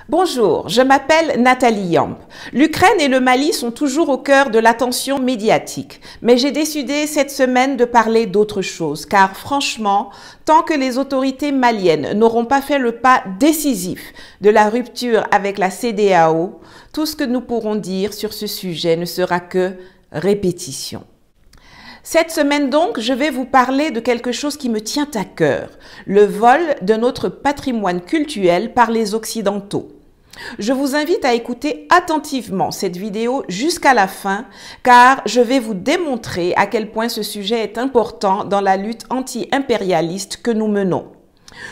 Bonjour, je m'appelle Nathalie Yamp. L'Ukraine et le Mali sont toujours au cœur de l'attention médiatique, mais j'ai décidé cette semaine de parler d'autre chose, car franchement, tant que les autorités maliennes n'auront pas fait le pas décisif de la rupture avec la CEDEAO, tout ce que nous pourrons dire sur ce sujet ne sera que répétition. Cette semaine donc, je vais vous parler de quelque chose qui me tient à cœur, le vol de notre patrimoine culturel par les Occidentaux. Je vous invite à écouter attentivement cette vidéo jusqu'à la fin, car je vais vous démontrer à quel point ce sujet est important dans la lutte anti-impérialiste que nous menons.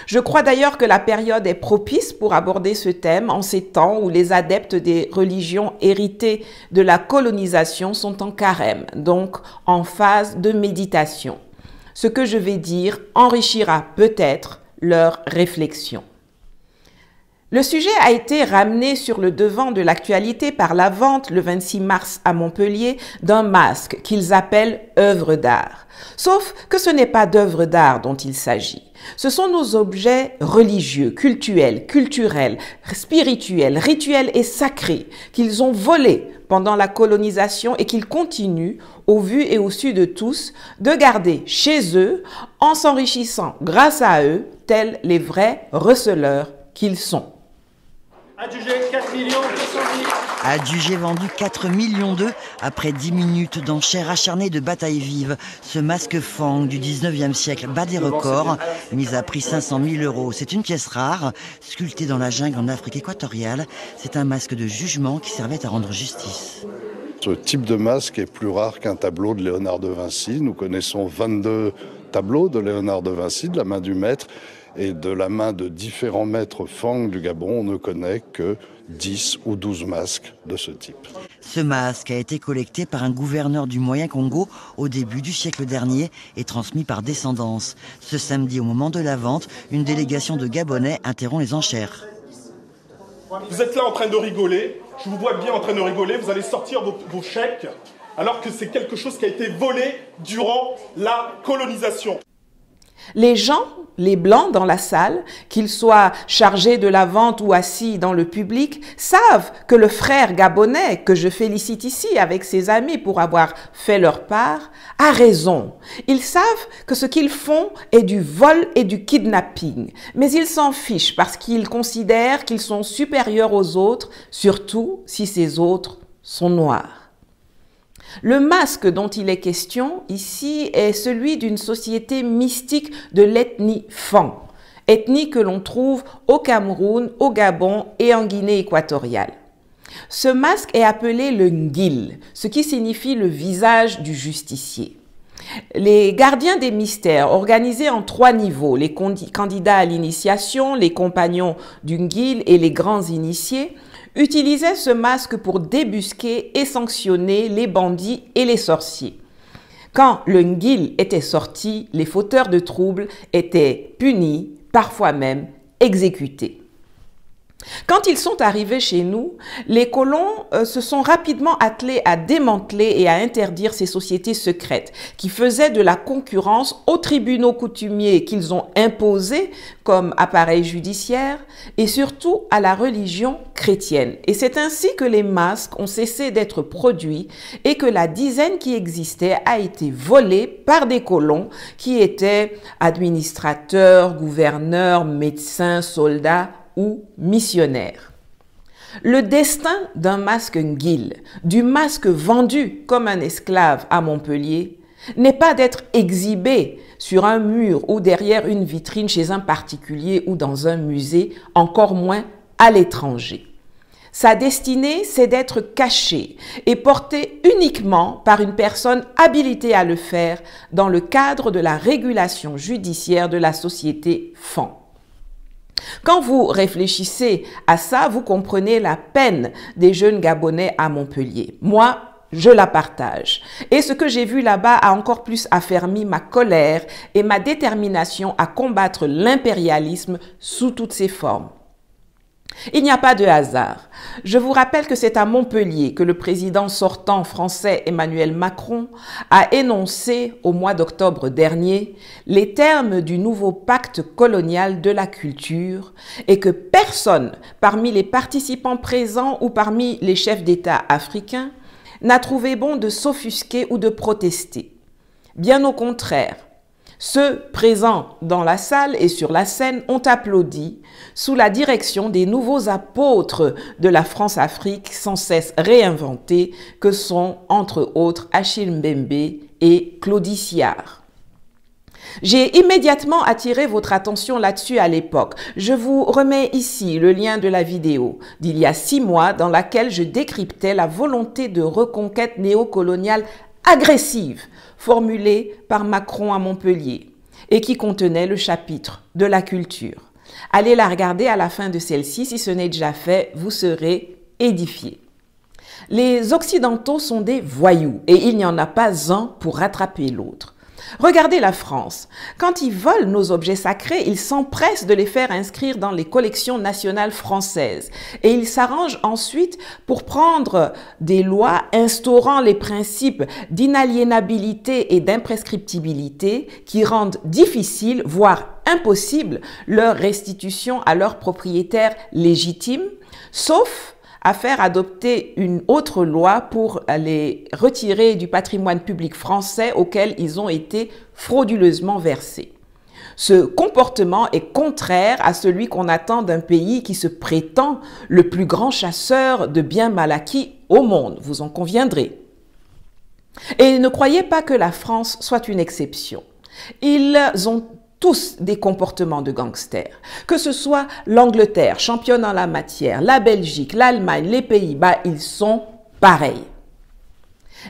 Je crois d'ailleurs que la période est propice pour aborder ce thème en ces temps où les adeptes des religions héritées de la colonisation sont en carême, donc en phase de méditation. Ce que je vais dire enrichira peut-être leur réflexion. Le sujet a été ramené sur le devant de l'actualité par la vente le 26 mars à Montpellier d'un masque qu'ils appellent œuvre d'art. Sauf que ce n'est pas d'œuvre d'art dont il s'agit. Ce sont nos objets religieux, cultuels, spirituels, rituels et sacrés qu'ils ont volés pendant la colonisation et qu'ils continuent, au vu et au su de tous, de garder chez eux en s'enrichissant grâce à eux, tels les vrais receleurs qu'ils sont. Adjugé 4 200 000. Adjugé vendu 4 millions d'eux après 10 minutes d'enchères acharnées de bataille vive. Ce masque Fang du 19e siècle bat des records, mis à prix 500 000 €. C'est une pièce rare, sculptée dans la jungle en Afrique équatoriale. C'est un masque de jugement qui servait à rendre justice. Ce type de masque est plus rare qu'un tableau de Léonard de Vinci. Nous connaissons 22 tableaux de Léonard de Vinci, de la main du maître. Et de la main de différents maîtres Fang du Gabon, on ne connaît que 10 ou 12 masques de ce type. Ce masque a été collecté par un gouverneur du Moyen-Congo au début du siècle dernier et transmis par descendance. Ce samedi, au moment de la vente, une délégation de Gabonais interrompt les enchères. Vous êtes là en train de rigoler, je vous vois bien en train de rigoler, vous allez sortir vos chèques, alors que c'est quelque chose qui a été volé durant la colonisation. Les gens, les blancs dans la salle, qu'ils soient chargés de la vente ou assis dans le public, savent que le frère gabonais, que je félicite ici avec ses amis pour avoir fait leur part, a raison. Ils savent que ce qu'ils font est du vol et du kidnapping, mais ils s'en fichent parce qu'ils considèrent qu'ils sont supérieurs aux autres, surtout si ces autres sont noirs. Le masque dont il est question ici est celui d'une société mystique de l'ethnie Fang, ethnie que l'on trouve au Cameroun, au Gabon et en Guinée équatoriale. Ce masque est appelé le Ngil, ce qui signifie le visage du justicier. Les gardiens des mystères, organisés en 3 niveaux, les candidats à l'initiation, les compagnons du Ngil et les grands initiés, utilisaient ce masque pour débusquer et sanctionner les bandits et les sorciers. Quand le Ngil était sorti, les fauteurs de troubles étaient punis, parfois même exécutés. Quand ils sont arrivés chez nous, les colons se sont rapidement attelés à démanteler et à interdire ces sociétés secrètes qui faisaient de la concurrence aux tribunaux coutumiers qu'ils ont imposés comme appareil judiciaire et surtout à la religion chrétienne. Et c'est ainsi que les masques ont cessé d'être produits et que la dizaine qui existait a été volée par des colons qui étaient administrateurs, gouverneurs, médecins, soldats ou missionnaire. Le destin d'un masque Ngil, du masque vendu comme un esclave à Montpellier, n'est pas d'être exhibé sur un mur ou derrière une vitrine chez un particulier ou dans un musée, encore moins à l'étranger. Sa destinée, c'est d'être caché et porté uniquement par une personne habilitée à le faire dans le cadre de la régulation judiciaire de la société Fang. Quand vous réfléchissez à ça, vous comprenez la peine des jeunes Gabonais à Montpellier. Moi, je la partage. Et ce que j'ai vu là-bas a encore plus affermi ma colère et ma détermination à combattre l'impérialisme sous toutes ses formes. Il n'y a pas de hasard. Je vous rappelle que c'est à Montpellier que le président sortant français Emmanuel Macron a énoncé au mois d'octobre dernier les termes du nouveau pacte colonial de la culture et que personne parmi les participants présents ou parmi les chefs d'État africains n'a trouvé bon de s'offusquer ou de protester. Bien au contraire, ceux présents dans la salle et sur la scène ont applaudi sous la direction des nouveaux apôtres de la France-Afrique sans cesse réinventés que sont entre autres Achille Mbembe et Claudie Siard. J'ai immédiatement attiré votre attention là-dessus à l'époque. Je vous remets ici le lien de la vidéo d'il y a 6 mois dans laquelle je décryptais la volonté de reconquête néocoloniale agressive formulée par Macron à Montpellier et qui contenait le chapitre de la culture. Allez la regarder à la fin de celle-ci, si ce n'est déjà fait, vous serez édifiés. Les Occidentaux sont des voyous et il n'y en a pas un pour rattraper l'autre. Regardez la France. Quand ils volent nos objets sacrés, ils s'empressent de les faire inscrire dans les collections nationales françaises. Et ils s'arrangent ensuite pour prendre des lois instaurant les principes d'inaliénabilité et d'imprescriptibilité qui rendent difficile, voire impossible, leur restitution à leurs propriétaires légitimes, sauf à faire adopter une autre loi pour les retirer du patrimoine public français auquel ils ont été frauduleusement versés. Ce comportement est contraire à celui qu'on attend d'un pays qui se prétend le plus grand chasseur de biens mal acquis au monde, vous en conviendrez. Et ne croyez pas que la France soit une exception. Ils ont tous des comportements de gangsters. Que ce soit l'Angleterre, championne en la matière, la Belgique, l'Allemagne, les Pays-Bas, ils sont pareils.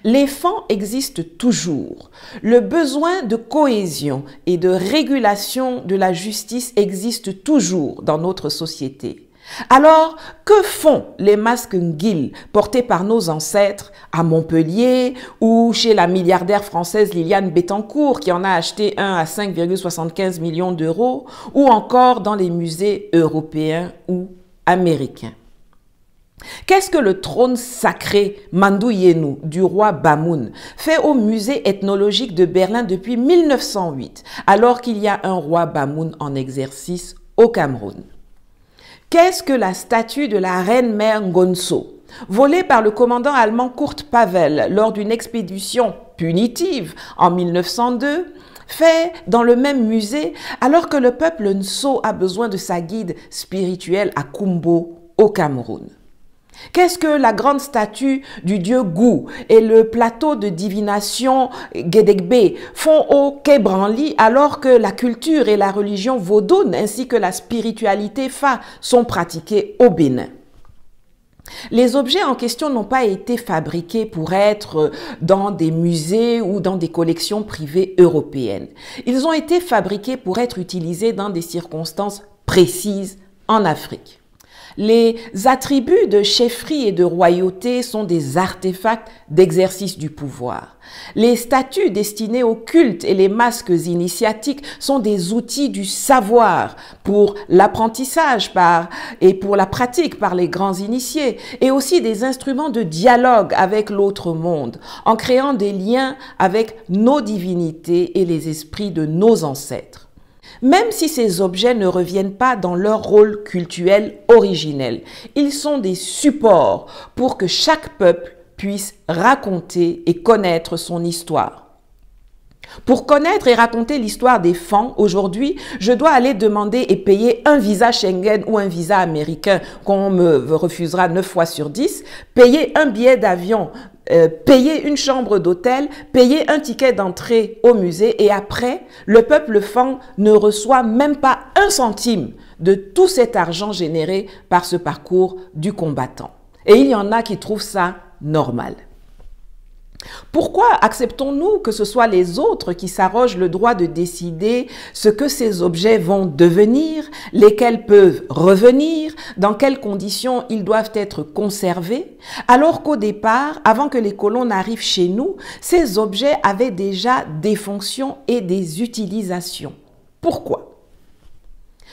Les fangs existent toujours. Le besoin de cohésion et de régulation de la justice existe toujours dans notre société. Alors, que font les masques Nguil portés par nos ancêtres à Montpellier ou chez la milliardaire française Liliane Bettencourt qui en a acheté un à 5,75 millions d'euros ou encore dans les musées européens ou américains? Qu'est-ce que le trône sacré Manduyenu du roi Bamoun fait au musée ethnologique de Berlin depuis 1908 alors qu'il y a un roi Bamoun en exercice au Cameroun? Qu'est-ce que la statue de la reine-mère Ngonso, volée par le commandant allemand Kurt Pavel lors d'une expédition punitive en 1902, fait dans le même musée alors que le peuple Nso a besoin de sa guide spirituelle à Kumbo au Cameroun? Qu'est-ce que la grande statue du dieu Gou et le plateau de divination Gedegbe font au Quai Branly alors que la culture et la religion vaudoune ainsi que la spiritualité Fa sont pratiquées au Bénin? Les objets en question n'ont pas été fabriqués pour être dans des musées ou dans des collections privées européennes. Ils ont été fabriqués pour être utilisés dans des circonstances précises en Afrique. Les attributs de chefferie et de royauté sont des artefacts d'exercice du pouvoir. Les statues destinées au culte et les masques initiatiques sont des outils du savoir pour l'apprentissage et pour la pratique par les grands initiés et aussi des instruments de dialogue avec l'autre monde en créant des liens avec nos divinités et les esprits de nos ancêtres. Même si ces objets ne reviennent pas dans leur rôle cultuel originel, ils sont des supports pour que chaque peuple puisse raconter et connaître son histoire. Pour connaître et raconter l'histoire des Fangs, aujourd'hui, je dois aller demander et payer un visa Schengen ou un visa américain qu'on me refusera 9 fois sur 10, payer un billet d'avion, payer une chambre d'hôtel, payer un ticket d'entrée au musée et après, le peuple Fang ne reçoit même pas 1 centime de tout cet argent généré par ce parcours du combattant. Et il y en a qui trouvent ça normal. Pourquoi acceptons-nous que ce soit les autres qui s'arrogent le droit de décider ce que ces objets vont devenir, lesquels peuvent revenir, dans quelles conditions ils doivent être conservés, alors qu'au départ, avant que les colons n'arrivent chez nous, ces objets avaient déjà des fonctions et des utilisations. Pourquoi?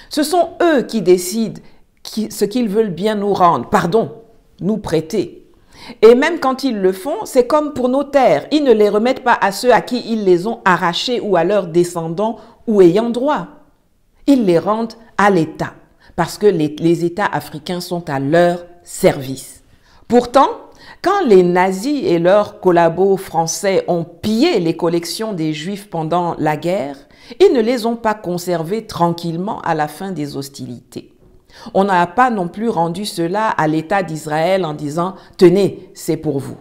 Ce sont eux qui décident ce qu'ils veulent bien nous rendre. Pardon, nous prêter. Et même quand ils le font, c'est comme pour nos terres. Ils ne les remettent pas à ceux à qui ils les ont arrachées ou à leurs descendants ou ayant droit. Ils les rendent à l'État parce que les États africains sont à leur service. Pourtant, quand les nazis et leurs collabos français ont pillé les collections des Juifs pendant la guerre, ils ne les ont pas conservées tranquillement à la fin des hostilités. On n'a pas non plus rendu cela à l'État d'Israël en disant « Tenez, c'est pour vous ».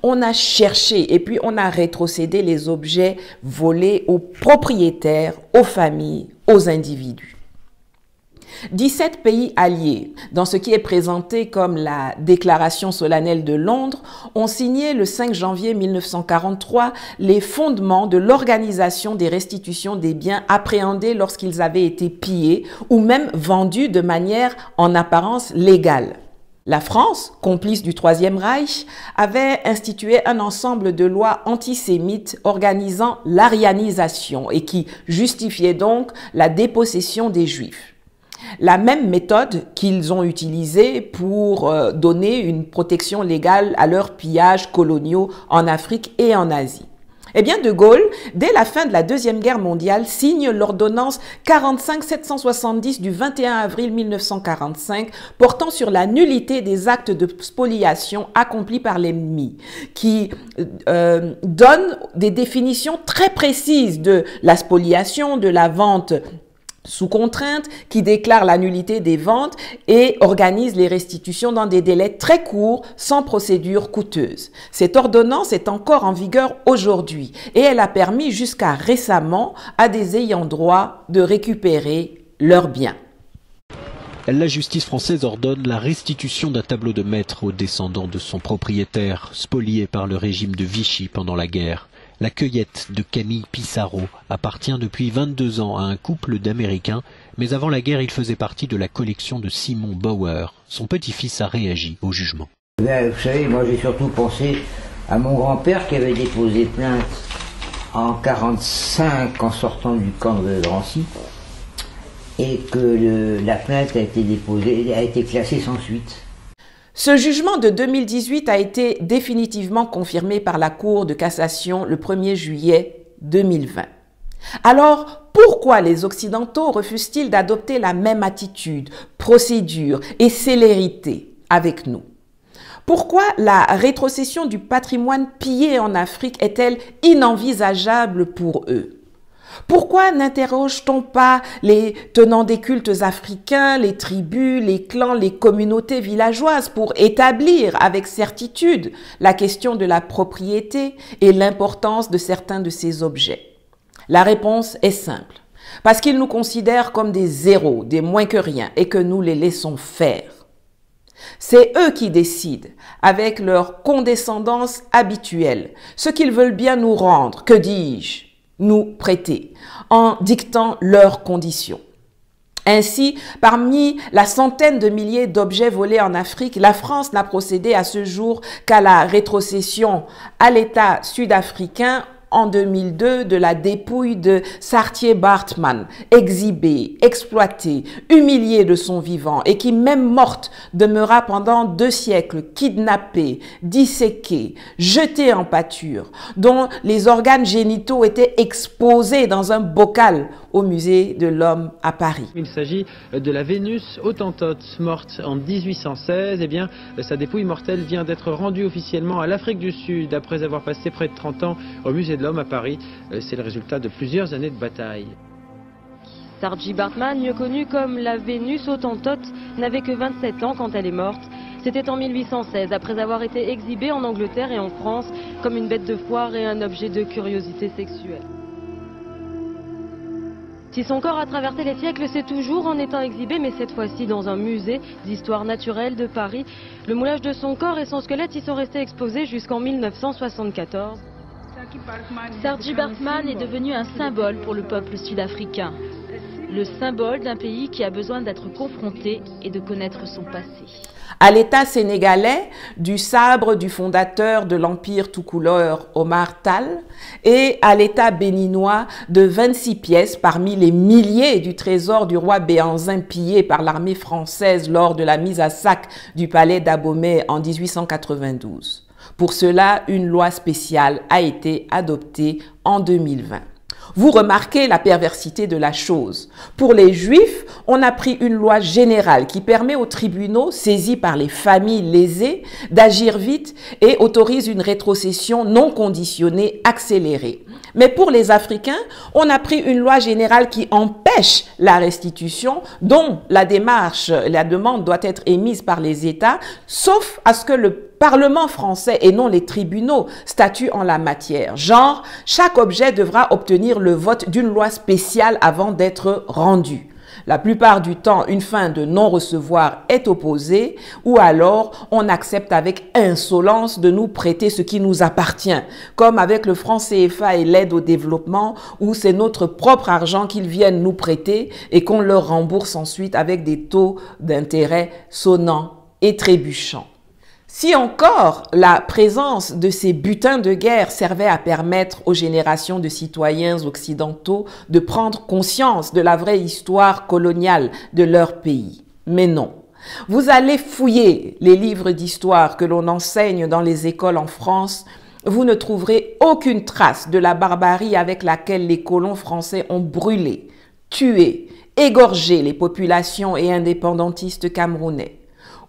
On a cherché et puis on a rétrocédé les objets volés aux propriétaires, aux familles, aux individus. 17 pays alliés, dans ce qui est présenté comme la Déclaration solennelle de Londres, ont signé le 5 janvier 1943 les fondements de l'organisation des restitutions des biens appréhendés lorsqu'ils avaient été pillés ou même vendus de manière en apparence légale. La France, complice du Troisième Reich, avait institué un ensemble de lois antisémites organisant l'arianisation et qui justifiaient donc la dépossession des Juifs. La même méthode qu'ils ont utilisée pour donner une protection légale à leurs pillages coloniaux en Afrique et en Asie. Eh bien, De Gaulle, dès la fin de la Deuxième Guerre mondiale, signe l'ordonnance 45-770 du 21 avril 1945 portant sur la nullité des actes de spoliation accomplis par l'ennemi, qui donne des définitions très précises de la spoliation, de la vente sous contrainte, qui déclare la nullité des ventes et organise les restitutions dans des délais très courts, sans procédure coûteuse. Cette ordonnance est encore en vigueur aujourd'hui et elle a permis jusqu'à récemment à des ayants droit de récupérer leurs biens. La justice française ordonne la restitution d'un tableau de maître aux descendants de son propriétaire, spolié par le régime de Vichy pendant la guerre. La cueillette de Camille Pissarro appartient depuis 22 ans à un couple d'Américains, mais avant la guerre, il faisait partie de la collection de Simon Bauer. Son petit-fils a réagi au jugement. Vous savez, moi j'ai surtout pensé à mon grand-père qui avait déposé plainte en 1945 en sortant du camp de Drancy et que la plainte a été déposée, a été classée sans suite. Ce jugement de 2018 a été définitivement confirmé par la Cour de cassation le 1er juillet 2020. Alors, pourquoi les Occidentaux refusent-ils d'adopter la même attitude, procédure et célérité avec nous? Pourquoi la rétrocession du patrimoine pillé en Afrique est-elle inenvisageable pour eux? Pourquoi n'interroge-t-on pas les tenants des cultes africains, les tribus, les clans, les communautés villageoises pour établir avec certitude la question de la propriété et l'importance de certains de ces objets? La réponse est simple. Parce qu'ils nous considèrent comme des zéros, des moins que rien, et que nous les laissons faire. C'est eux qui décident, avec leur condescendance habituelle, ce qu'ils veulent bien nous rendre, que dis-je, nous prêter, en dictant leurs conditions. Ainsi, parmi la centaine de milliers d'objets volés en Afrique, la France n'a procédé à ce jour qu'à la rétrocession à l'État sud-africain en 2002 de la dépouille de Saartjie Baartman, exhibée, exploitée, humiliée de son vivant et qui, même morte, demeura pendant 2 siècles kidnappée, disséquée, jetée en pâture, dont les organes génitaux étaient exposés dans un bocal au musée de l'Homme à Paris. Il s'agit de la Vénus Hottentote, morte en 1816. Eh bien, sa dépouille mortelle vient d'être rendue officiellement à l'Afrique du Sud après avoir passé près de 30 ans au musée de l'Homme à Paris. C'est le résultat de plusieurs années de bataille. Saartjie Baartman, mieux connue comme la Vénus Hottentote, n'avait que 27 ans quand elle est morte. C'était en 1816, après avoir été exhibée en Angleterre et en France comme une bête de foire et un objet de curiosité sexuelle. Si son corps a traversé les siècles, c'est toujours en étant exhibé, mais cette fois-ci dans un musée d'histoire naturelle de Paris. Le moulage de son corps et son squelette y sont restés exposés jusqu'en 1974. Saartjie Baartman est devenu un symbole pour le peuple sud-africain. le symbole d'un pays qui a besoin d'être confronté et de connaître son passé. À l'État sénégalais, du sabre du fondateur de l'Empire tout couleur Omar Tall, et à l'État béninois de 26 pièces parmi les milliers du trésor du roi Béhanzin pillé par l'armée française lors de la mise à sac du palais d'Abomey en 1892. Pour cela, une loi spéciale a été adoptée en 2020. Vous remarquez la perversité de la chose. Pour les Juifs, on a pris une loi générale qui permet aux tribunaux, saisis par les familles lésées, d'agir vite et autorise une rétrocession non conditionnée accélérée. Mais pour les Africains, on a pris une loi générale qui empêche la restitution, dont la demande doit être émise par les États, sauf à ce que le Parlement français et non les tribunaux statuent en la matière. Genre, chaque objet devra obtenir le vote d'une loi spéciale avant d'être rendu. La plupart du temps, une fin de non-recevoir est opposée ou alors on accepte avec insolence de nous prêter ce qui nous appartient, comme avec le franc CFA et l'aide au développement où c'est notre propre argent qu'ils viennent nous prêter et qu'on leur rembourse ensuite avec des taux d'intérêt sonnants et trébuchants. Si encore la présence de ces butins de guerre servait à permettre aux générations de citoyens occidentaux de prendre conscience de la vraie histoire coloniale de leur pays. Mais non. Vous allez fouiller les livres d'histoire que l'on enseigne dans les écoles en France, vous ne trouverez aucune trace de la barbarie avec laquelle les colons français ont brûlé, tué, égorgé les populations et indépendantistes camerounais,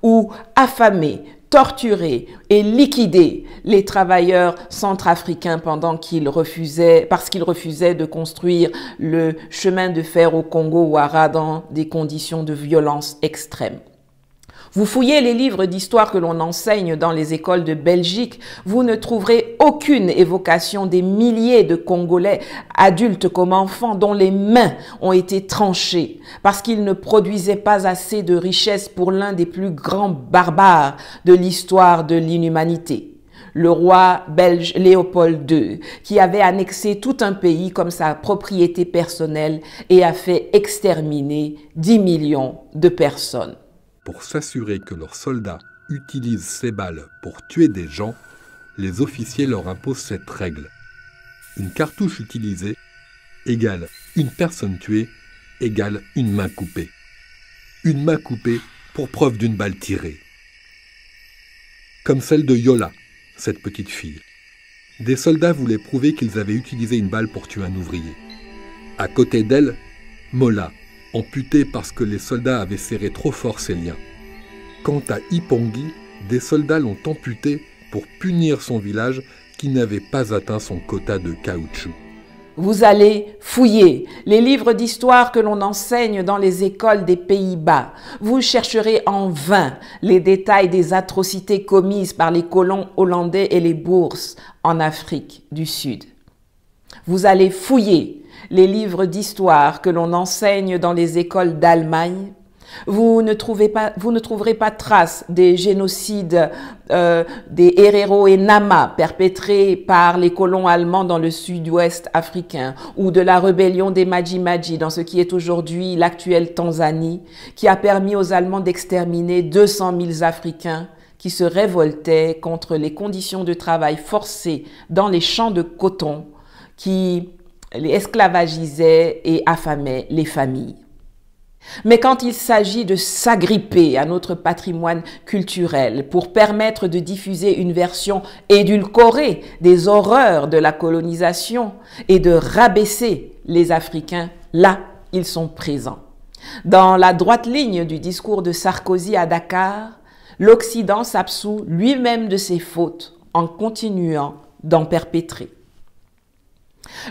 ou affamé, torturer et liquider les travailleurs centrafricains parce qu'ils refusaient de construire le chemin de fer au Congo-Ouara dans des conditions de violence extrême. Vous fouillez les livres d'histoire que l'on enseigne dans les écoles de Belgique, vous ne trouverez aucune évocation des milliers de Congolais, adultes comme enfants, dont les mains ont été tranchées parce qu'ils ne produisaient pas assez de richesses pour l'un des plus grands barbares de l'histoire de l'inhumanité. Le roi belge Léopold II, qui avait annexé tout un pays comme sa propriété personnelle et a fait exterminer 10 millions de personnes. Pour s'assurer que leurs soldats utilisent ces balles pour tuer des gens, les officiers leur imposent cette règle. Une cartouche utilisée égale une personne tuée égale une main coupée. Une main coupée pour preuve d'une balle tirée. Comme celle de Yola, cette petite fille. Des soldats voulaient prouver qu'ils avaient utilisé une balle pour tuer un ouvrier. À côté d'elle, Mola, amputée parce que les soldats avaient serré trop fort ses liens. Quant à Ipongi, des soldats l'ont amputée pour punir son village qui n'avait pas atteint son quota de caoutchouc. Vous allez fouiller les livres d'histoire que l'on enseigne dans les écoles des Pays-Bas. Vous chercherez en vain les détails des atrocités commises par les colons hollandais et les Boers en Afrique du Sud. Vous allez fouiller les livres d'histoire que l'on enseigne dans les écoles d'Allemagne. Vous ne trouverez pas trace des génocides des Herero et Nama perpétrés par les colons allemands dans le sud-ouest africain ou de la rébellion des Maji-Maji dans ce qui est aujourd'hui l'actuelle Tanzanie, qui a permis aux Allemands d'exterminer 200 000 Africains qui se révoltaient contre les conditions de travail forcées dans les champs de coton qui les esclavagisaient et affamaient les familles. Mais quand il s'agit de s'agripper à notre patrimoine culturel pour permettre de diffuser une version édulcorée des horreurs de la colonisation et de rabaisser les Africains, là, ils sont présents. Dans la droite ligne du discours de Sarkozy à Dakar, l'Occident s'absout lui-même de ses fautes en continuant d'en perpétrer.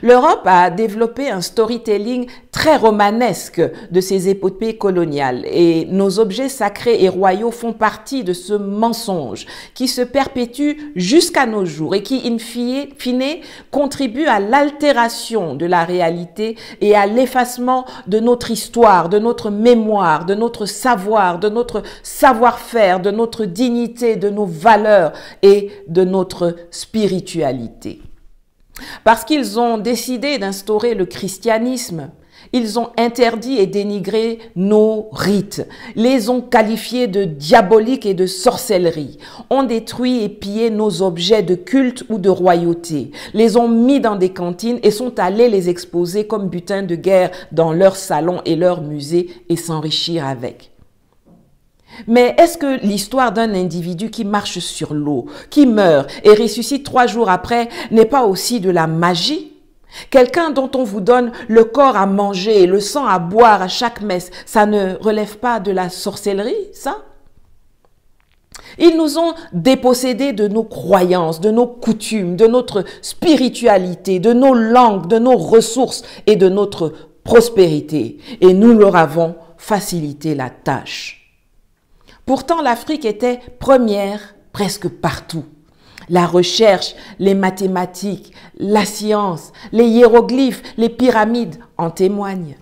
L'Europe a développé un storytelling très romanesque de ses épopées coloniales et nos objets sacrés et royaux font partie de ce mensonge qui se perpétue jusqu'à nos jours et qui, in fine, contribue à l'altération de la réalité et à l'effacement de notre histoire, de notre mémoire, de notre savoir, de notre savoir-faire, de notre dignité, de nos valeurs et de notre spiritualité. Parce qu'ils ont décidé d'instaurer le christianisme, Ils ont interdit et dénigré nos rites, les ont qualifiés de diaboliques et de sorcellerie, ont détruit et pillé nos objets de culte ou de royauté, les ont mis dans des cantines et sont allés les exposer comme butin de guerre dans leurs salons et leurs musées et s'enrichir avec. Mais est-ce que l'histoire d'un individu qui marche sur l'eau, qui meurt et ressuscite 3 jours après n'est pas aussi de la magie? Quelqu'un dont on vous donne le corps à manger et le sang à boire à chaque messe, ça ne relève pas de la sorcellerie, ça? Ils nous ont dépossédés de nos croyances, de nos coutumes, de notre spiritualité, de nos langues, de nos ressources et de notre prospérité. Et nous leur avons facilité la tâche. Pourtant, l'Afrique était première presque partout. La recherche, les mathématiques, la science, les hiéroglyphes, les pyramides en témoignent.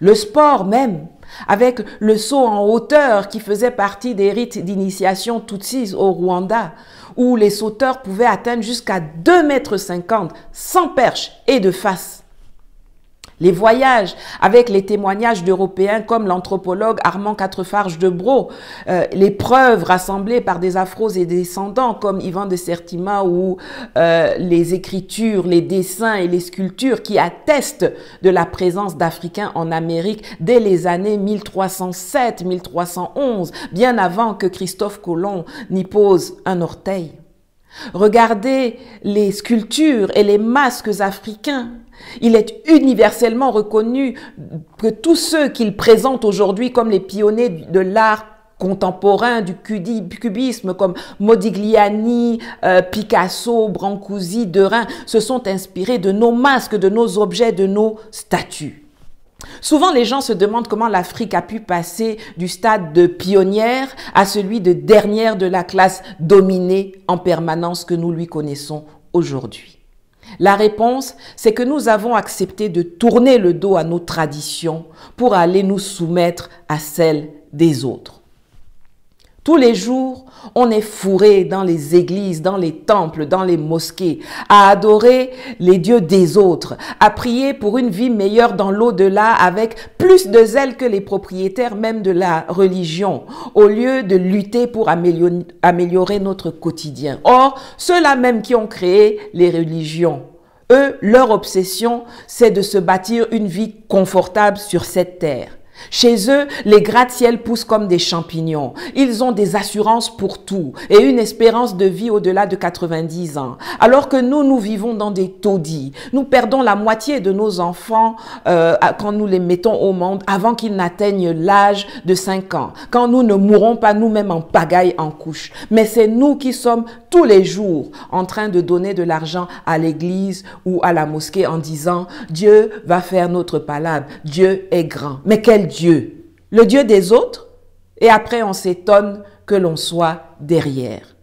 Le sport même, avec le saut en hauteur qui faisait partie des rites d'initiation Tutsis au Rwanda, où les sauteurs pouvaient atteindre jusqu'à 2,50 m sans perche et de face. Les voyages avec les témoignages d'Européens comme l'anthropologue Armand Quatrefarge de Bro, les preuves rassemblées par des afros et descendants comme Ivan de Sertima ou les écritures, les dessins et les sculptures qui attestent de la présence d'Africains en Amérique dès les années 1307-1311, bien avant que Christophe Colomb n'y pose un orteil. Regardez les sculptures et les masques africains. Il est universellement reconnu que tous ceux qu'il présente aujourd'hui comme les pionniers de l'art contemporain, du cubisme, comme Modigliani, Picasso, Brancusi, Derain, se sont inspirés de nos masques, de nos objets, de nos statues. Souvent, les gens se demandent comment l'Afrique a pu passer du stade de pionnière à celui de dernière de la classe dominée en permanence que nous lui connaissons aujourd'hui. La réponse, c'est que nous avons accepté de tourner le dos à nos traditions pour aller nous soumettre à celles des autres. Tous les jours, on est fourré dans les églises, dans les temples, dans les mosquées, à adorer les dieux des autres, à prier pour une vie meilleure dans l'au-delà avec plus de zèle que les propriétaires même de la religion, au lieu de lutter pour améliorer notre quotidien. Or, ceux-là même qui ont créé les religions, eux, leur obsession, c'est de se bâtir une vie confortable sur cette terre. Chez eux, les gratte-ciel poussent comme des champignons. Ils ont des assurances pour tout et une espérance de vie au-delà de 90 ans. Alors que nous vivons dans des taudis. Nous perdons la moitié de nos enfants quand nous les mettons au monde avant qu'ils n'atteignent l'âge de 5 ans. Quand nous ne mourrons pas nous-mêmes en pagaille en couche. Mais c'est nous qui sommes tous les jours en train de donner de l'argent à l'église ou à la mosquée en disant « Dieu va faire notre palabre, Dieu est grand ». Mais quel Dieu? Le Dieu des autres? Et après on s'étonne que l'on soit derrière.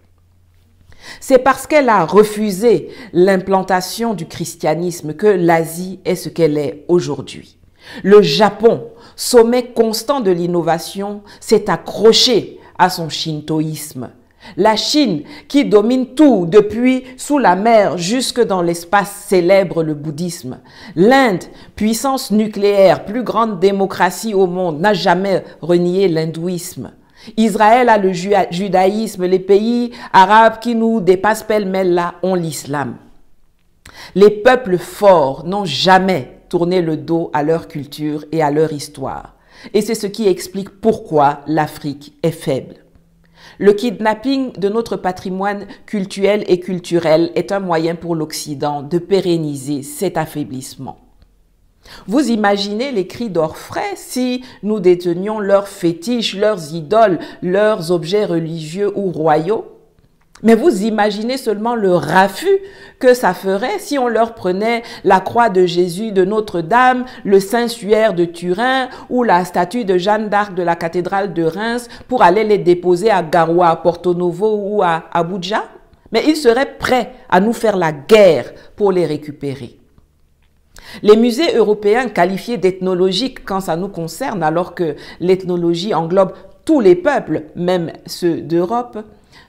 C'est parce qu'elle a refusé l'implantation du christianisme que l'Asie est ce qu'elle est aujourd'hui. Le Japon, sommet constant de l'innovation, s'est accroché à son shintoïsme. La Chine, qui domine tout depuis sous la mer jusque dans l'espace, célèbre le bouddhisme. L'Inde, puissance nucléaire, plus grande démocratie au monde, n'a jamais renié l'hindouisme. Israël a le judaïsme, les pays arabes qui nous dépassent pêle-mêle là ont l'islam. Les peuples forts n'ont jamais tourné le dos à leur culture et à leur histoire. Et c'est ce qui explique pourquoi l'Afrique est faible. Le kidnapping de notre patrimoine culturel et culturel est un moyen pour l'Occident de pérenniser cet affaiblissement. Vous imaginez les cris d'orfraie si nous détenions leurs fétiches, leurs idoles, leurs objets religieux ou royaux? Mais vous imaginez seulement le raffut que ça ferait si on leur prenait la croix de Jésus de Notre-Dame, le Saint-Suaire de Turin ou la statue de Jeanne d'Arc de la cathédrale de Reims pour aller les déposer à Garoua, à Porto Novo ou à Abuja? Mais ils seraient prêts à nous faire la guerre pour les récupérer. Les musées européens qualifiés d'ethnologiques quand ça nous concerne, alors que l'ethnologie englobe tous les peuples, même ceux d'Europe,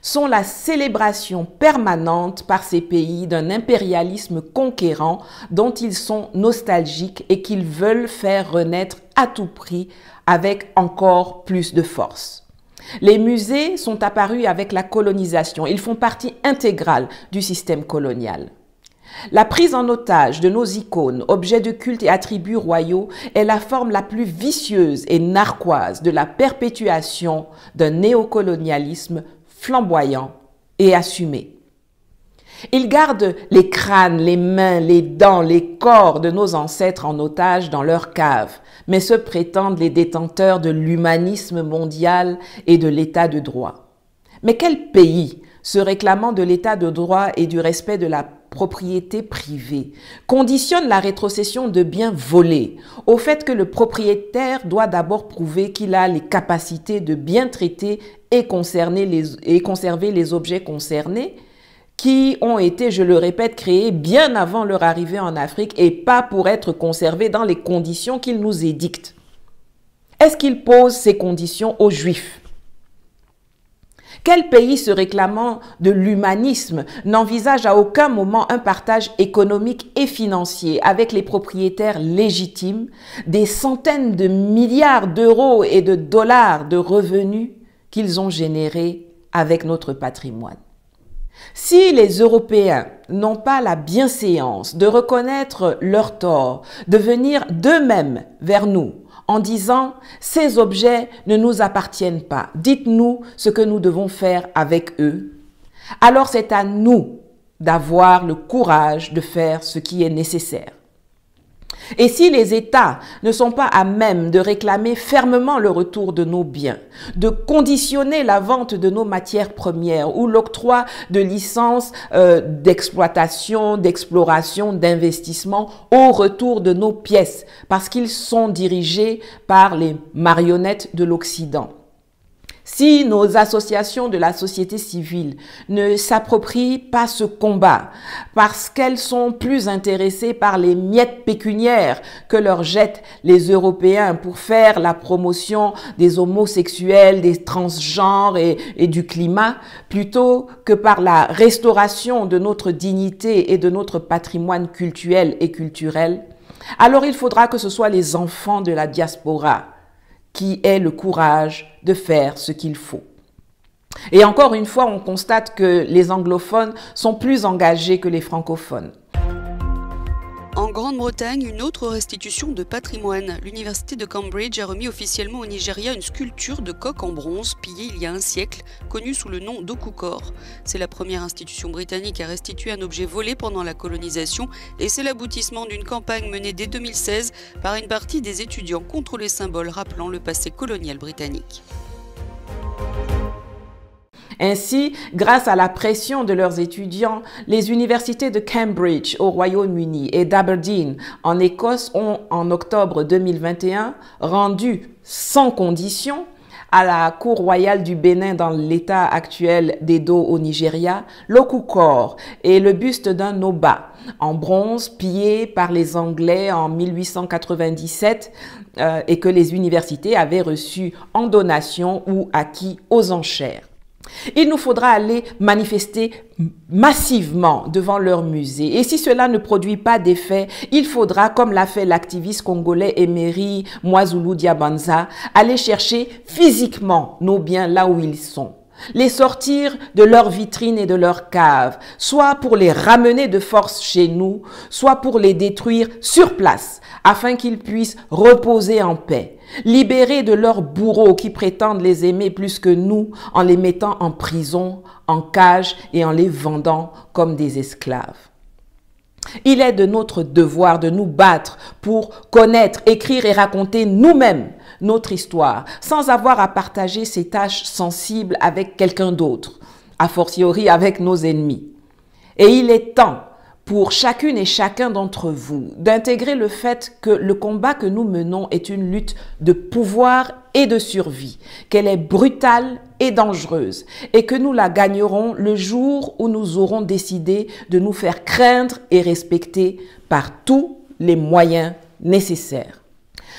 sont la célébration permanente par ces pays d'un impérialisme conquérant dont ils sont nostalgiques et qu'ils veulent faire renaître à tout prix avec encore plus de force. Les musées sont apparus avec la colonisation. Ils font partie intégrale du système colonial. La prise en otage de nos icônes, objets de culte et attributs royaux est la forme la plus vicieuse et narquoise de la perpétuation d'un néocolonialisme flamboyant et assumé. Ils gardent les crânes, les mains, les dents, les corps de nos ancêtres en otage dans leurs caves, mais se prétendent les détenteurs de l'humanisme mondial et de l'état de droit. Mais quel pays, se réclamant de l'état de droit et du respect de la propriété privée, conditionne la rétrocession de biens volés au fait que le propriétaire doit d'abord prouver qu'il a les capacités de bien traiter et conserver les objets concernés qui ont été, je le répète, créés bien avant leur arrivée en Afrique et pas pour être conservés dans les conditions qu'il nous édicte. Est-ce qu'il pose ces conditions aux Juifs? Quel pays se réclamant de l'humanisme n'envisage à aucun moment un partage économique et financier avec les propriétaires légitimes des centaines de milliards d'euros et de dollars de revenus qu'ils ont générés avec notre patrimoine? Si les Européens n'ont pas la bienséance de reconnaître leur tort, de venir d'eux-mêmes vers nous en disant « ces objets ne nous appartiennent pas, dites-nous ce que nous devons faire avec eux », alors c'est à nous d'avoir le courage de faire ce qui est nécessaire. Et si les États ne sont pas à même de réclamer fermement le retour de nos biens, de conditionner la vente de nos matières premières ou l'octroi de licences d'exploitation, d'exploration, d'investissement au retour de nos pièces, parce qu'ils sont dirigés par les marionnettes de l'Occident. Si nos associations de la société civile ne s'approprient pas ce combat parce qu'elles sont plus intéressées par les miettes pécuniaires que leur jettent les Européens pour faire la promotion des homosexuels, des transgenres et du climat, plutôt que par la restauration de notre dignité et de notre patrimoine culturel et culturel, alors il faudra que ce soit les enfants de la diaspora qui aient le courage de faire ce qu'il faut. Et encore une fois, on constate que les anglophones sont plus engagés que les francophones. En Grande-Bretagne, une autre restitution de patrimoine. L'université de Cambridge a remis officiellement au Nigeria une sculpture de coq en bronze pillée il y a un siècle, connue sous le nom d'Okukor. C'est la première institution britannique à restituer un objet volé pendant la colonisation et c'est l'aboutissement d'une campagne menée dès 2016 par une partie des étudiants contre les symboles rappelant le passé colonial britannique. Ainsi, grâce à la pression de leurs étudiants, les universités de Cambridge au Royaume-Uni et d'Aberdeen en Écosse ont, en octobre 2021, rendu sans condition à la Cour royale du Bénin dans l'état actuel d'Edo au Nigeria, l'Okukor et le buste d'un Oba en bronze pillé par les Anglais en 1897 et que les universités avaient reçu en donation ou acquis aux enchères. Il nous faudra aller manifester massivement devant leur musée. Et si cela ne produit pas d'effet, il faudra, comme l'a fait l'activiste congolais Emery Mwazulu Diabanza, aller chercher physiquement nos biens là où ils sont. Les sortir de leurs vitrines et de leurs caves, soit pour les ramener de force chez nous, soit pour les détruire sur place, afin qu'ils puissent reposer en paix, libérés de leurs bourreaux qui prétendent les aimer plus que nous en les mettant en prison, en cage et en les vendant comme des esclaves. Il est de notre devoir de nous battre pour connaître, écrire et raconter nous-mêmes notre histoire, sans avoir à partager ces tâches sensibles avec quelqu'un d'autre, a fortiori avec nos ennemis. Et il est temps pour chacune et chacun d'entre vous d'intégrer le fait que le combat que nous menons est une lutte de pouvoir et de survie, qu'elle est brutale et dangereuse, et que nous la gagnerons le jour où nous aurons décidé de nous faire craindre et respecter par tous les moyens nécessaires.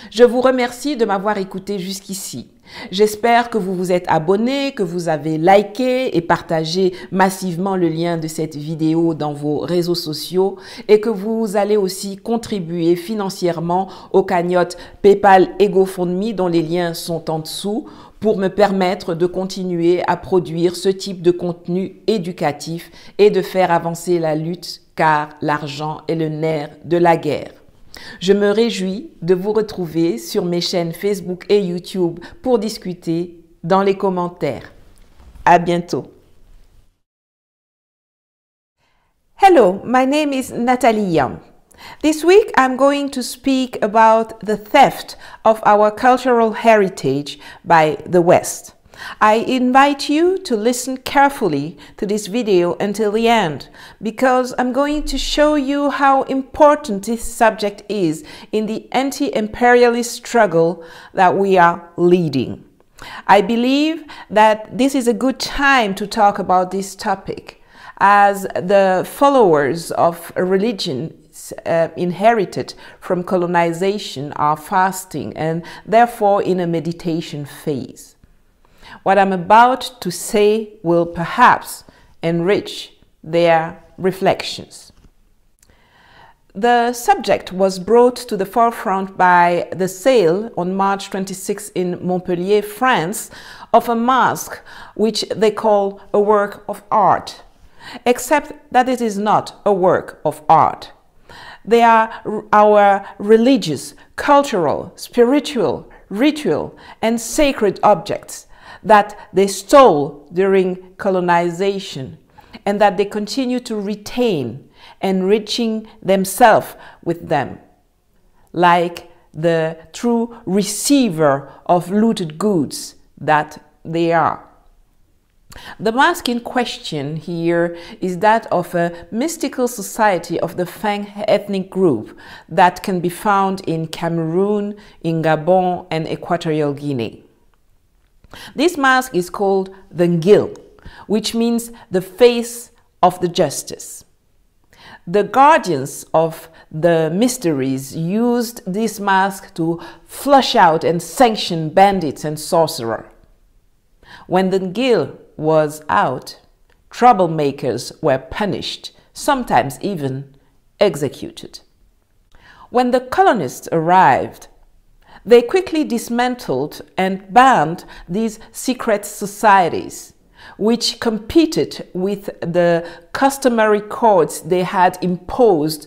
Je vous remercie de m'avoir écouté jusqu'ici. J'espère que vous vous êtes abonné, que vous avez liké et partagé massivement le lien de cette vidéo dans vos réseaux sociaux et que vous allez aussi contribuer financièrement aux cagnottes PayPal et GoFundMe dont les liens sont en dessous pour me permettre de continuer à produire ce type de contenu éducatif et de faire avancer la lutte car l'argent est le nerf de la guerre. Je me réjouis de vous retrouver sur mes chaînes Facebook et YouTube pour discuter dans les commentaires. À bientôt. Hello, my name is Nathalie Young. This week I'm going to speak about the theft of our cultural heritage by the West. I invite you to listen carefully to this video until the end because I'm going to show you how important this subject is in the anti-imperialist struggle that we are leading. I believe that this is a good time to talk about this topic as the followers of a religion inherited from colonization are fasting and therefore in a meditation phase. What I'm about to say will perhaps enrich their reflections. The subject was brought to the forefront by the sale on March 26 in Montpellier, France, of a mask which they call a work of art, except that it is not a work of art. They are our religious, cultural, spiritual, ritual, and sacred objects that they stole during colonization and that they continue to retain, enriching themselves with them, like the true receiver of looted goods that they are. The mask in question here is that of a mystical society of the Fang ethnic group that can be found in Cameroon, in Gabon, and Equatorial Guinea. This mask is called the Ngil, which means the face of the justice. The guardians of the mysteries used this mask to flush out and sanction bandits and sorcerers. When the Ngil was out, troublemakers were punished, sometimes even executed. When the colonists arrived, they quickly dismantled and banned these secret societies, which competed with the customary courts they had imposed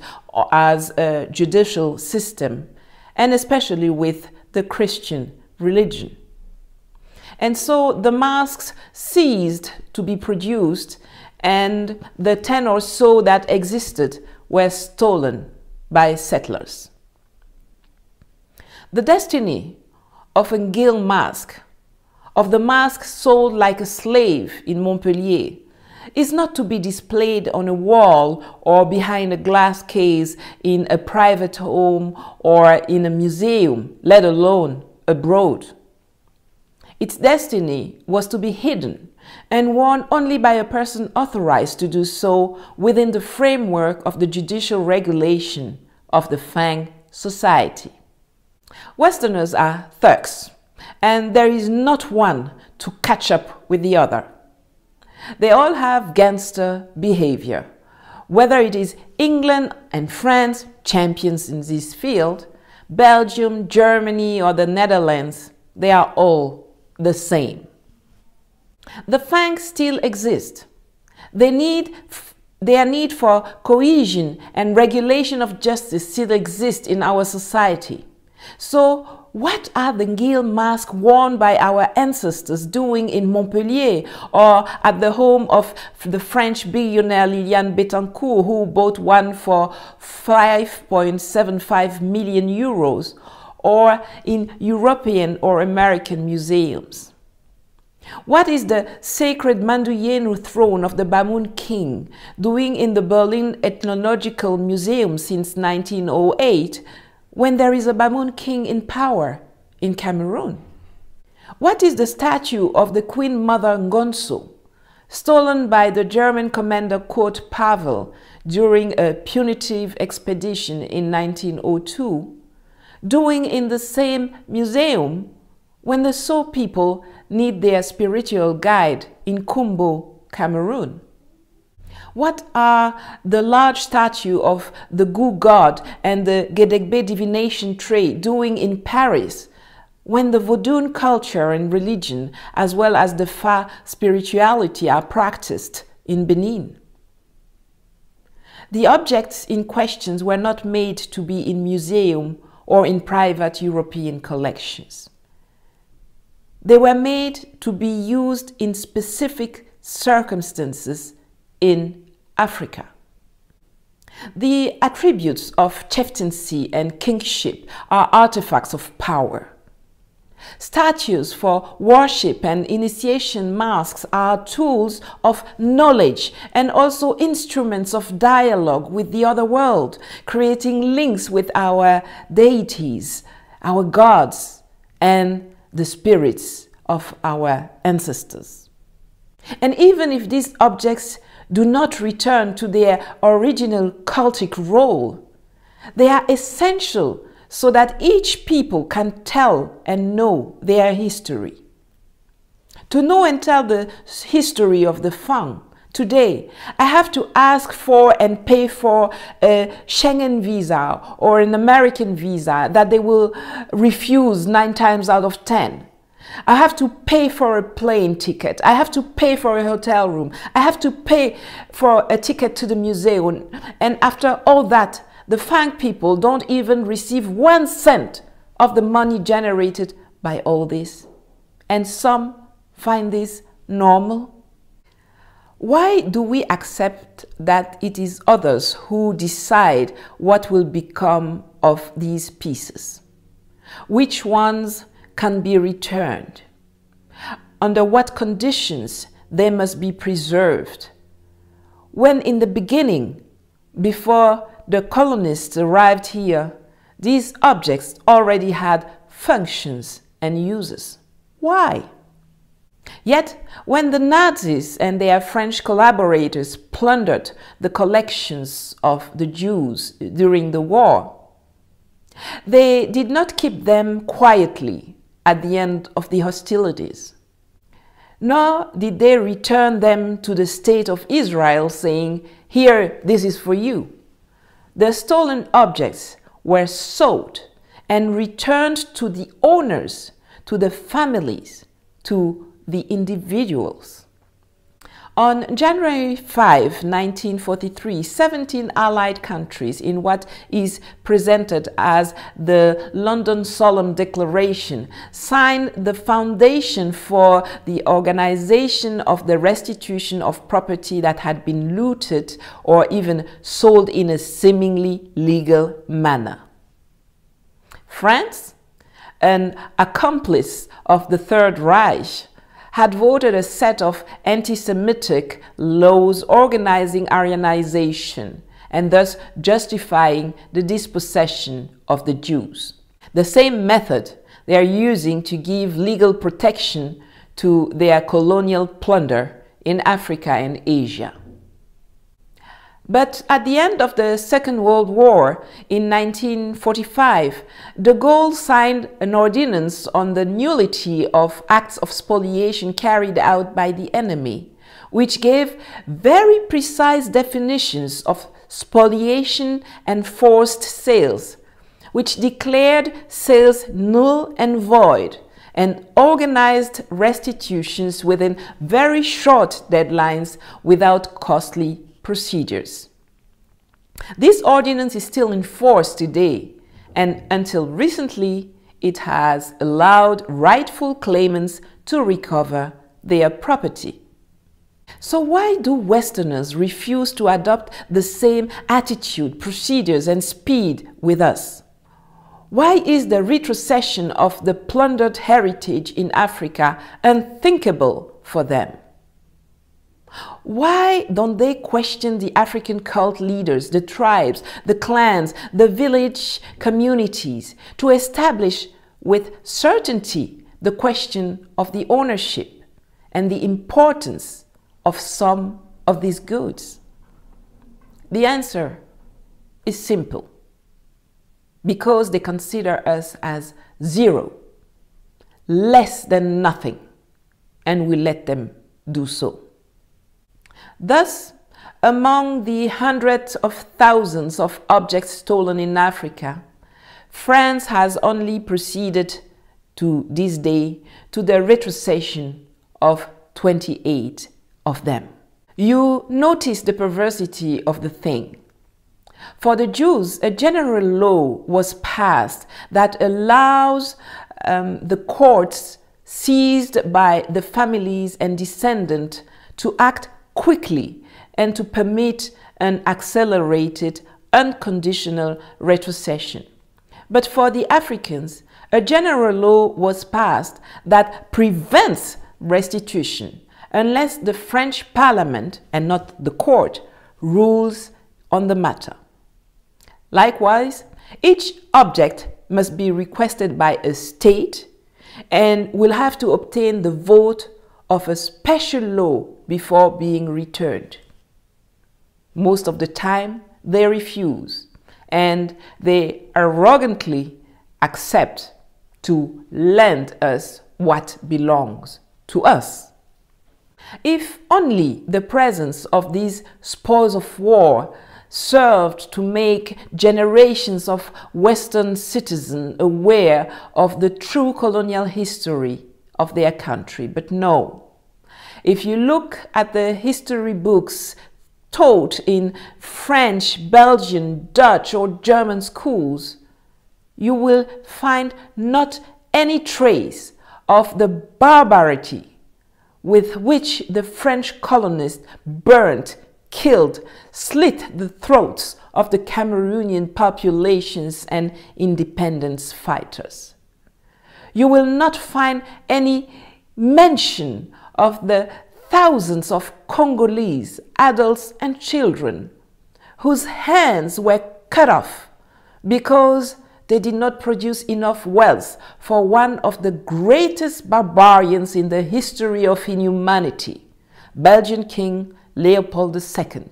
as a judicial system, and especially with the Christian religion. And so the masks ceased to be produced, and the 10 or so that existed were stolen by settlers. The destiny of a Ngil mask, of the mask sold like a slave in Montpellier, is not to be displayed on a wall or behind a glass case in a private home or in a museum, let alone abroad. Its destiny was to be hidden and worn only by a person authorized to do so within the framework of the judicial regulation of the Fang society. Westerners are thugs, and there is not one to catch up with the other. They all have gangster behavior, whether it is England and France, champions in this field, Belgium, Germany, or the Netherlands, they are all the same. The Fangs still exist. Their need for cohesion and regulation of justice still exists in our society. So what are the Ngil masks worn by our ancestors doing in Montpellier or at the home of the French billionaire Liliane Bettencourt, who bought one for 5.75 million euros, or in European or American museums? What is the sacred Manduyenu throne of the Bamoun king doing in the Berlin Ethnological Museum since 1908 when there is a Bamoun king in power in Cameroon? What is the statue of the Queen Mother Ngonso, stolen by the German commander Kurt Pavel during a punitive expedition in 1902, doing in the same museum when the Sow people need their spiritual guide in Kumbo, Cameroon? What are the large statue of the Gu god and the Gedegbe divination tray doing in Paris when the Vodun culture and religion, as well as the Fa spirituality, are practiced in Benin? The objects in question were not made to be in museum or in private European collections. They were made to be used in specific circumstances in Africa. The attributes of chieftaincy and kingship are artifacts of power. Statues for worship and initiation masks are tools of knowledge and also instruments of dialogue with the other world, creating links with our deities, our gods, and the spirits of our ancestors. And even if these objects do not return to their original cultic role, they are essential so that each people can tell and know their history. To know and tell the history of the Fang, today I have to ask for and pay for a Schengen visa or an American visa that they will refuse 9 times out of 10. I have to pay for a plane ticket. I have to pay for a hotel room. I have to pay for a ticket to the museum. And after all that, the Fang people don't even receive 1 cent of the money generated by all this. And some find this normal. Why do we accept that it is others who decide what will become of these pieces? Which ones can be returned? Under what conditions they must be preserved? When in the beginning, before the colonists arrived here, these objects already had functions and uses. Why? Yet, when the Nazis and their French collaborators plundered the collections of the Jews during the war, they did not keep them quietly at the end of the hostilities, nor did they return them to the state of Israel saying, "Here, this is for you." The stolen objects were sold and returned to the owners, to the families, to the individuals. On January 5, 1943, 17 Allied countries in what is presented as the London Solemn Declaration signed the foundation for the organization of the restitution of property that had been looted or even sold in a seemingly legal manner. France, an accomplice of the Third Reich, had voted a set of anti-Semitic laws organizing Aryanization and thus justifying the dispossession of the Jews. The same method they are using to give legal protection to their colonial plunder in Africa and Asia. But at the end of the Second World War, in 1945, de Gaulle signed an ordinance on the nullity of acts of spoliation carried out by the enemy, which gave very precise definitions of spoliation and forced sales, which declared sales null and void, and organized restitutions within very short deadlines without costly procedures. This ordinance is still in force today, and until recently, it has allowed rightful claimants to recover their property. So why do Westerners refuse to adopt the same attitude, procedures, and speed with us? Why is the retrocession of the plundered heritage in Africa unthinkable for them? Why don't they question the African cult leaders, the tribes, the clans, the village communities to establish with certainty the question of the ownership and the importance of some of these goods? The answer is simple. because they consider us as zero, less than nothing, and we let them do so. Thus, among the hundreds of thousands of objects stolen in Africa, France has only proceeded to this day to the retrocession of 28 of them. You notice the perversity of the thing. For the Jews, a general law was passed that allows the courts seized by the families and descendants to act quickly and to permit an accelerated, unconditional retrocession. But for the Africans, a general law was passed that prevents restitution unless the French Parliament, and not the court, rules on the matter. Likewise, each object must be requested by a state and will have to obtain the vote of a special law before being returned. Most of the time, they refuse, and they arrogantly accept to lend us what belongs to us. If only the presence of these spoils of war served to make generations of Western citizens aware of the true colonial history of their country. But no. If you look at the history books taught in French, Belgian, Dutch, or German schools, you will find not any trace of the barbarity with which the French colonists burnt, killed, slit the throats of the Cameroonian populations and independence fighters. You will not find any mention of the thousands of Congolese adults and children whose hands were cut off because they did not produce enough wealth for one of the greatest barbarians in the history of humanity, Belgian King Leopold II,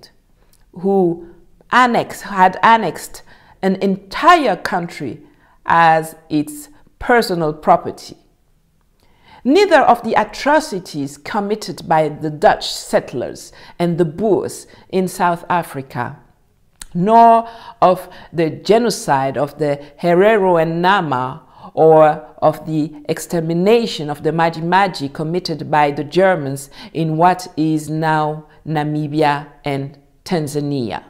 who had annexed an entire country as its personal property. Neither of the atrocities committed by the Dutch settlers and the Boers in South Africa, nor of the genocide of the Herero and Nama, or of the extermination of the Maji-Maji committed by the Germans in what is now Namibia and Tanzania.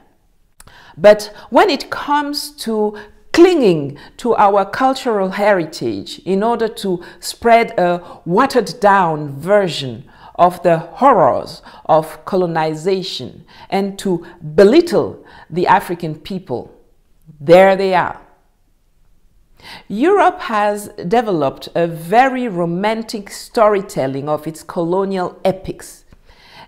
But when it comes to clinging to our cultural heritage in order to spread a watered-down version of the horrors of colonization and to belittle the African people, there they are. Europe has developed a very romantic storytelling of its colonial epics,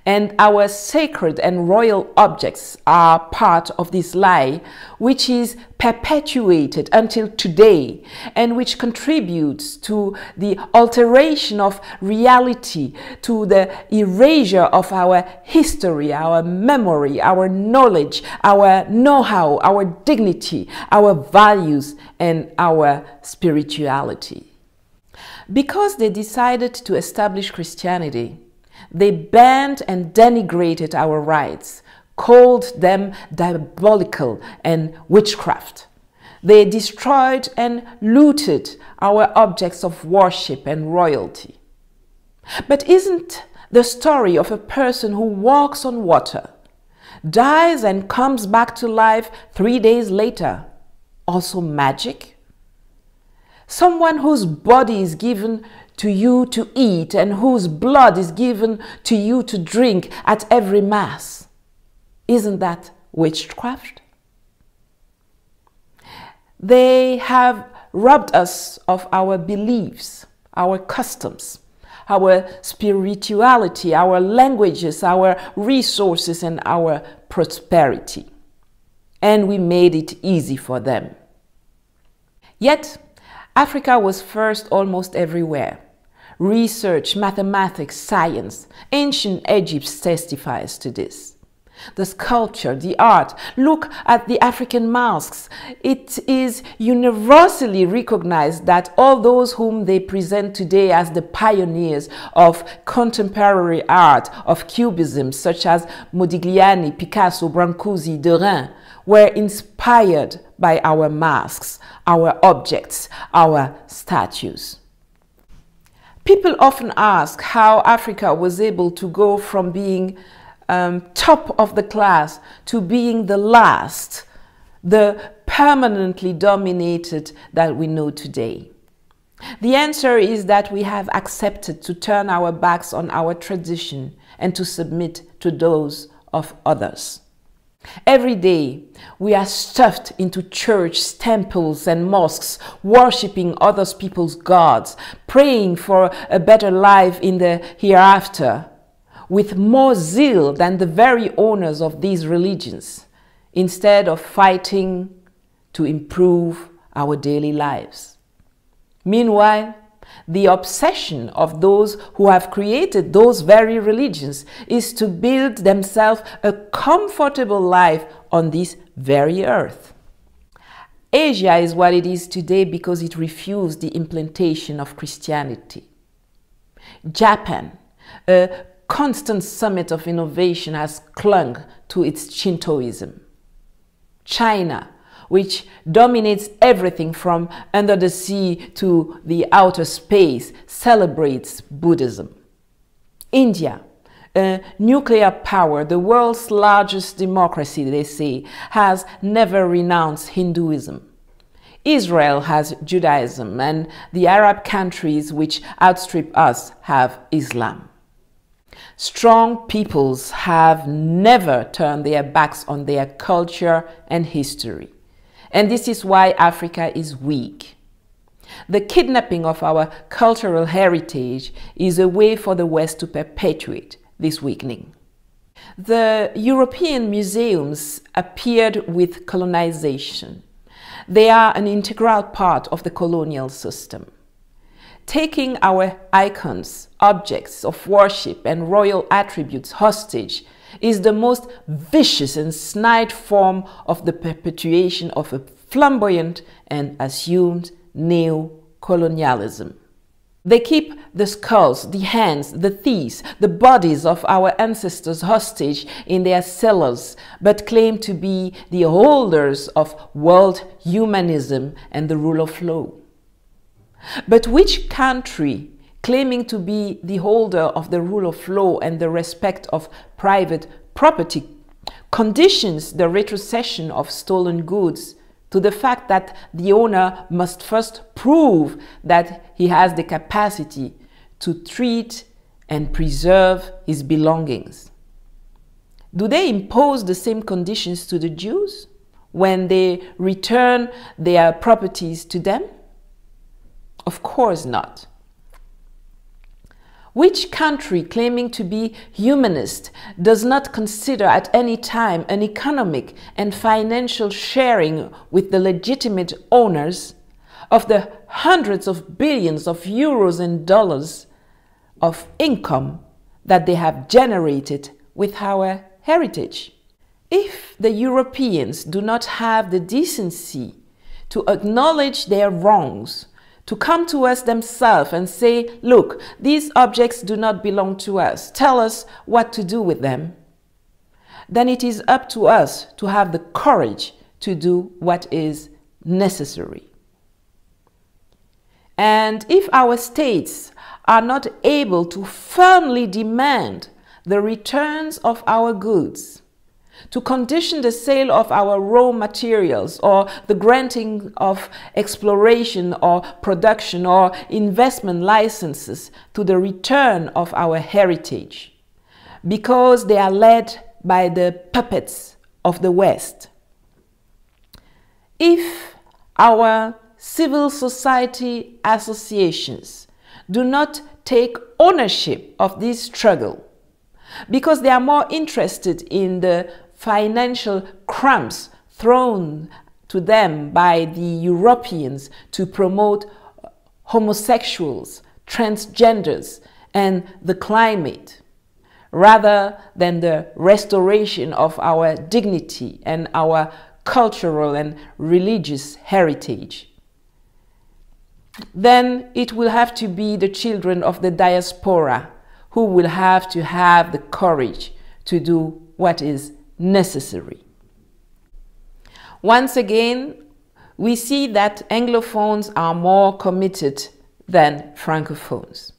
and our sacred and royal objects are part of this lie, which is perpetuated until today and which contributes to the alteration of reality, to the erasure of our history, our memory, our knowledge, our know-how, our dignity, our values, and our spirituality. Because they decided to establish Christianity, they banned and denigrated our rights, called them diabolical and witchcraft. They destroyed and looted our objects of worship and royalty. But isn't the story of a person who walks on water, dies and comes back to life 3 days later also magic? Someone whose body is given to you to eat and whose blood is given to you to drink at every Mass. Isn't that witchcraft? They have robbed us of our beliefs, our customs, our spirituality, our languages, our resources, and our prosperity. And we made it easy for them. Yet, Africa was first almost everywhere. Research, mathematics, science, ancient Egypt testifies to this. The sculpture, the art. Look at the African masks. It is universally recognized that all those whom they present today as the pioneers of contemporary art, of cubism, such as Modigliani, Picasso, Brancusi, Derain, were inspired by our masks, our objects, our statues. People often ask how Africa was able to go from being top of the class to being the last, the permanently dominated that we know today. The answer is that we have accepted to turn our backs on our tradition and to submit to those of others. Every day, we are stuffed into church, temples, and mosques, worshipping other people's gods, praying for a better life in the hereafter, with more zeal than the very owners of these religions, instead of fighting to improve our daily lives. Meanwhile, the obsession of those who have created those very religions is to build themselves a comfortable life on this very earth. Asia is what it is today because it refused the implantation of Christianity. Japan, a constant summit of innovation, has clung to its Shintoism. China, which dominates everything from under the sea to the outer space, celebrates Buddhism. India, a nuclear power, the world's largest democracy, they say, has never renounced Hinduism. Israel has Judaism, and the Arab countries which outstrip us have Islam. Strong peoples have never turned their backs on their culture and history. And this is why Africa is weak. The kidnapping of our cultural heritage is a way for the West to perpetuate this weakening. The European museums appeared with colonization. They are an integral part of the colonial system. Taking our icons, objects of worship, and royal attributes hostage is the most vicious and snide form of the perpetuation of a flamboyant and assumed neo-colonialism. They keep the skulls, the hands, the teeth, the bodies of our ancestors hostage in their cellars, but claim to be the holders of world humanism and the rule of law. But which country, claiming to be the holder of the rule of law and the respect of private property, conditions the retrocession of stolen goods to the fact that the owner must first prove that he has the capacity to treat and preserve his belongings? Do they impose the same conditions to the Jews when they return their properties to them? Of course not. Which country claiming to be humanist does not consider at any time an economic and financial sharing with the legitimate owners of the hundreds of billions of euros and dollars of income that they have generated with our heritage? If the Europeans do not have the decency to acknowledge their wrongs, to come to us themselves and say, look, these objects do not belong to us, tell us what to do with them, then it is up to us to have the courage to do what is necessary. And if our states are not able to firmly demand the returns of our goods, to condition the sale of our raw materials or the granting of exploration or production or investment licenses to the return of our heritage, because they are led by the puppets of the West. If our civil society associations do not take ownership of this struggle, because they are more interested in the financial crumbs thrown to them by the Europeans to promote homosexuals, transgenders, and the climate, rather than the restoration of our dignity and our cultural and religious heritage. Then it will have to be the children of the diaspora who will have to have the courage to do what is necessary. Once again, we see that Anglophones are more committed than Francophones.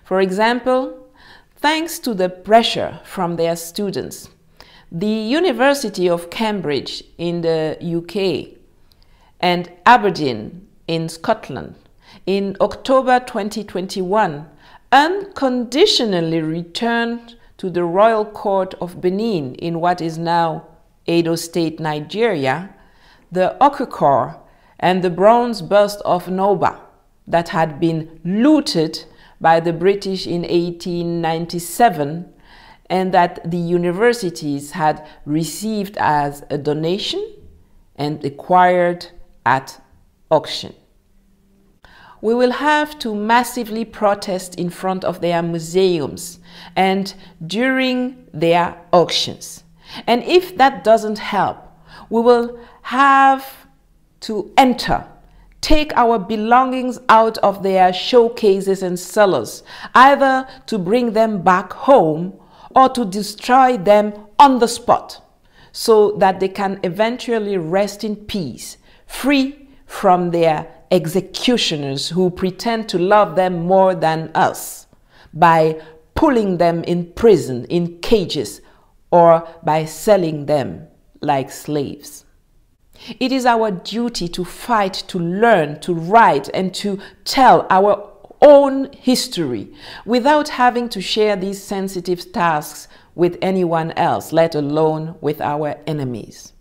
For example, thanks to the pressure from their students, the University of Cambridge in the UK and Aberdeen in Scotland in October 2021 unconditionally returned to the Royal Court of Benin in what is now Edo State, Nigeria, the Okokor and the bronze bust of Noba that had been looted by the British in 1897 and that the universities had received as a donation and acquired at auction. We will have to massively protest in front of their museums and during their auctions. And if that doesn't help, we will have to take our belongings out of their showcases and cellars, either to bring them back home or to destroy them on the spot, so that they can eventually rest in peace, free from their executioners who pretend to love them more than us by pulling them in prison, in cages, or by selling them like slaves. It is our duty to fight, to learn, to write, and to tell our own history without having to share these sensitive tasks with anyone else, let alone with our enemies.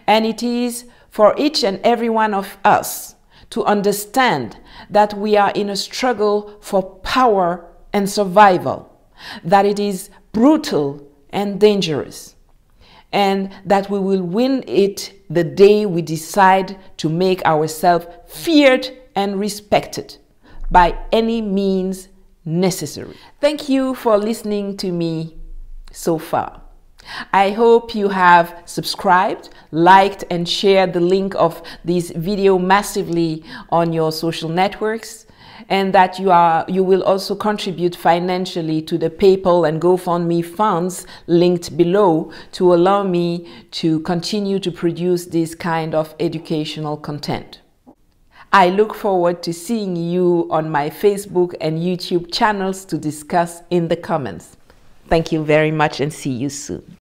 And it is for each and every one of us to understand that we are in a struggle for power and survival, that it is brutal and dangerous, and that we will win it the day we decide to make ourselves feared and respected by any means necessary. Thank you for listening to me so far. I hope you have subscribed, liked, and shared the link of this video massively on your social networks, and that you will also contribute financially to the PayPal and GoFundMe funds linked below to allow me to continue to produce this kind of educational content. I look forward to seeing you on my Facebook and YouTube channels to discuss in the comments. Thank you very much and see you soon.